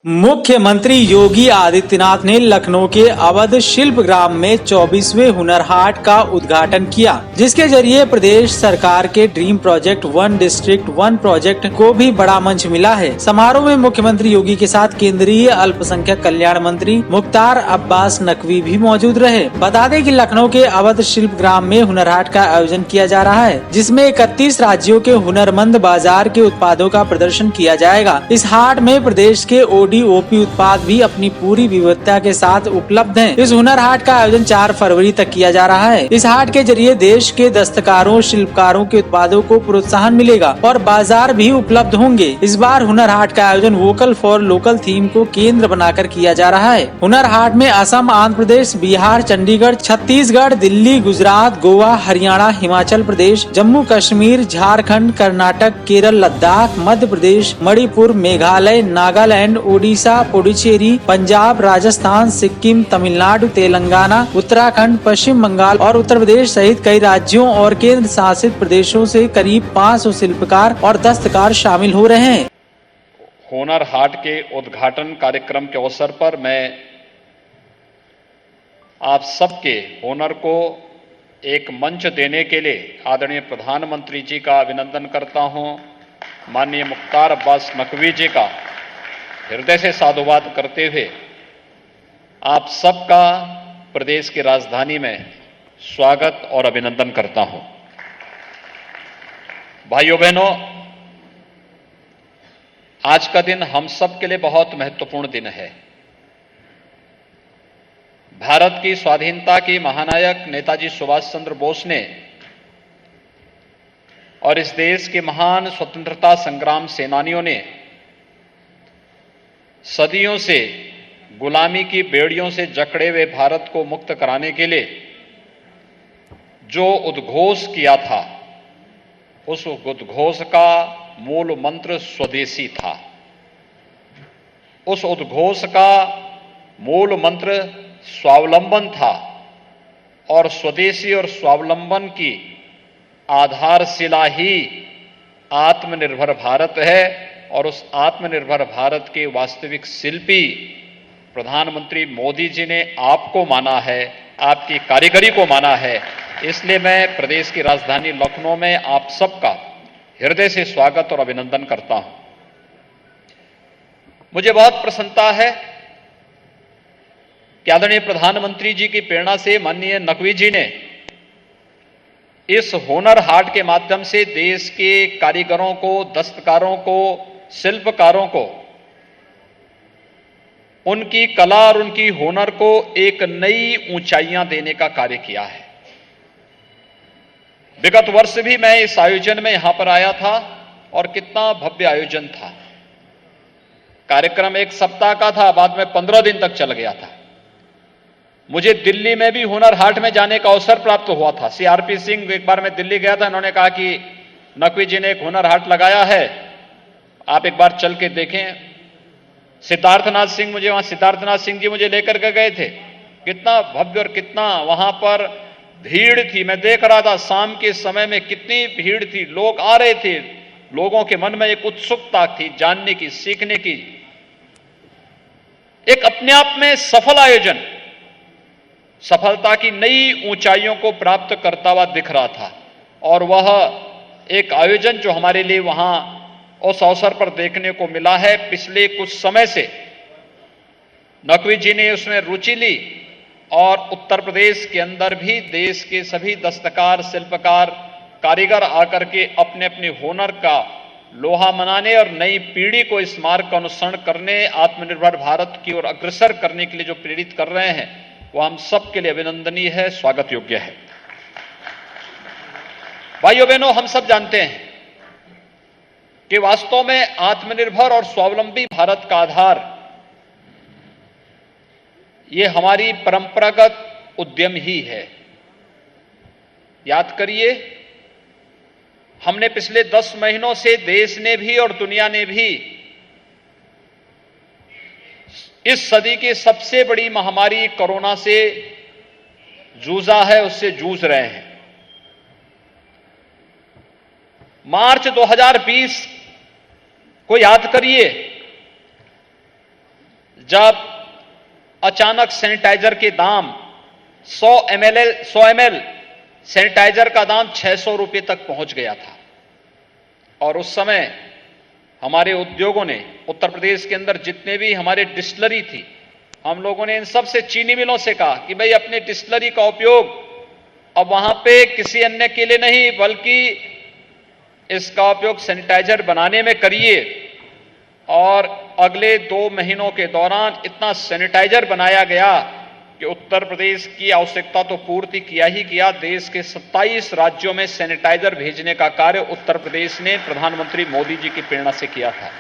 मुख्यमंत्री योगी आदित्यनाथ ने लखनऊ के अवध शिल्प ग्राम में 24वें हुनर हाट का उद्घाटन किया, जिसके जरिए प्रदेश सरकार के dream project one district one project को भी बड़ा मंच मिला है। समारोह में मुख्यमंत्री योगी के साथ केंद्रीय अल्पसंख्यक कल्याण मंत्री मुख्तार अब्बास नकवी भी मौजूद रहे। बता दें कि लखनऊ के अवध शिल्प ग्राम में हुनर हाट का आयोजन किया जा रहा है, जिसमें 31 राज्यों के हुनरमंद बाजार के उत्पादों का प्रदर्शन किया जाएगा। इस हाट में प्रदेश के ओपी उत्पाद भी अपनी पूरी विविधता के साथ उपलब्ध हैं। इस हुनर हाट का आयोजन 4 फरवरी तक किया जा रहा है। इस हाट के जरिए देश के दस्तकारों शिल्पकारों के उत्पादों को प्रोत्साहन मिलेगा और बाजार भी उपलब्ध होंगे। इस बार हुनर हाट का आयोजन वोकल फॉर लोकल थीम को केंद्र बनाकर किया जा रहा है। हुनर हाट में असम, आंध्र प्रदेश, बिहार, चंडीगढ़, छत्तीसगढ़, दिल्ली, गुजरात, गोवा, हरियाणा, हिमाचल प्रदेश, जम्मू कश्मीर, झारखंड, कर्नाटक, केरल, लद्दाख, मध्य प्रदेश, मणिपुर, मेघालय, नागालैंड, ओडिशा, पुडुचेरी, पंजाब, राजस्थान, सिक्किम, तमिलनाडु, तेलंगाना, उत्तराखंड, पश्चिम बंगाल और उत्तर प्रदेश सहित कई राज्यों और केंद्र शासित प्रदेशों से करीब 500 शिल्पकार और दस्तकार शामिल हो रहे हैं। हुनर हाट के उद्घाटन कार्यक्रम के अवसर पर मैं आप सबके हुनर को एक मंच देने के लिए आदरणीय प्रधानमंत्री जी का अभिनंदन करता हूं। माननीय मुख्तार अब्बास नकवी जी का हृदय से साधुवाद करते हुए आप सबका प्रदेश की राजधानी में स्वागत और अभिनंदन करता हूं। भाइयों बहनों, आज का दिन हम सब के लिए बहुत महत्वपूर्ण दिन है। भारत की स्वाधीनता के महानायक नेताजी सुभाष चंद्र बोस ने और इस देश के महान स्वतंत्रता संग्राम सेनानियों ने सदियों से गुलामी की बेड़ियों से जकड़े हुए भारत को मुक्त कराने के लिए जो उद्घोष किया था, उस उद्घोष का मूल मंत्र स्वदेशी था। उस उद्घोष का मूल मंत्र स्वावलंबन था और स्वदेशी और स्वावलंबन की आधारशिला ही आत्मनिर्भर भारत है और उस आत्मनिर्भर भारत के वास्तविक शिल्पी प्रधानमंत्री मोदी जी ने आपको माना है, आपकी कारीगरी को माना है। इसलिए मैं प्रदेश की राजधानी लखनऊ में आप सबका हृदय से स्वागत और अभिनंदन करता हूं। मुझे बहुत प्रसन्नता है कि आदरणीय प्रधानमंत्री जी की प्रेरणा से माननीय नकवी जी ने इस हुनर हाट के माध्यम से देश के कारीगरों को, दस्तकारों को, शिल्पकारों को उनकी कला और उनकी हुनर को एक नई ऊंचाइयां देने का कार्य किया है। विगत वर्ष भी मैं इस आयोजन में यहां पर आया था और कितना भव्य आयोजन था। कार्यक्रम 1 सप्ताह का था, बाद में 15 दिन तक चल गया था। मुझे दिल्ली में भी हुनर हाट में जाने का अवसर प्राप्त हुआ था। सीआरपी सिंह, एक बार मैं दिल्ली गया था, उन्होंने कहा कि नकवी जी ने एक हुनर हाट लगाया है, आप एक बार चल के देखें। सिद्धार्थनाथ सिंह जी मुझे लेकर के गए थे। कितना भव्य और कितना वहां पर भीड़ थी। मैं देख रहा था शाम के समय में कितनी भीड़ थी, लोग आ रहे थे। लोगों के मन में एक उत्सुकता थी जानने की, सीखने की। एक अपने आप में सफल आयोजन, सफलता की नई ऊंचाइयों को प्राप्त करता हुआ दिख रहा था। और वह एक आयोजन जो हमारे लिए वहां उस अवसर पर देखने को मिला है, पिछले कुछ समय से नकवी जी ने उसमें रुचि ली और उत्तर प्रदेश के अंदर भी देश के सभी दस्तकार, शिल्पकार, कारीगर आकर के अपने अपने हुनर का लोहा मनाने और नई पीढ़ी को इस मार्ग का अनुसरण करने, आत्मनिर्भर भारत की ओर अग्रसर करने के लिए जो प्रेरित कर रहे हैं, वो हम सब के लिए अभिनंदनीय है, स्वागत योग्य है। भाइयों बहनों, हम सब जानते हैं कि वास्तव में आत्मनिर्भर और स्वावलंबी भारत का आधार ये हमारी परंपरागत उद्यम ही है। याद करिए, हमने पिछले 10 महीनों से देश ने भी और दुनिया ने भी इस सदी की सबसे बड़ी महामारी कोरोना से जूझा है, उससे जूझ रहे हैं। मार्च 2020 को याद करिए, जब अचानक सैनिटाइजर के दाम 100 ml सैनिटाइजर का दाम 600 रुपए तक पहुंच गया था। और उस समय हमारे उद्योगों ने, उत्तर प्रदेश के अंदर जितने भी हमारे डिस्टिलरी थी, हम लोगों ने इन सब से, चीनी मिलों से कहा कि भाई अपने डिस्टिलरी का उपयोग अब वहां पे किसी अन्य के लिए नहीं बल्कि इसका उपयोग सैनिटाइजर बनाने में करिए। और अगले 2 महीनों के दौरान इतना सैनिटाइजर बनाया गया कि उत्तर प्रदेश की आवश्यकता तो पूर्ति किया ही किया, देश के 27 राज्यों में सैनिटाइजर भेजने का कार्य उत्तर प्रदेश ने प्रधानमंत्री मोदी जी की प्रेरणा से किया था।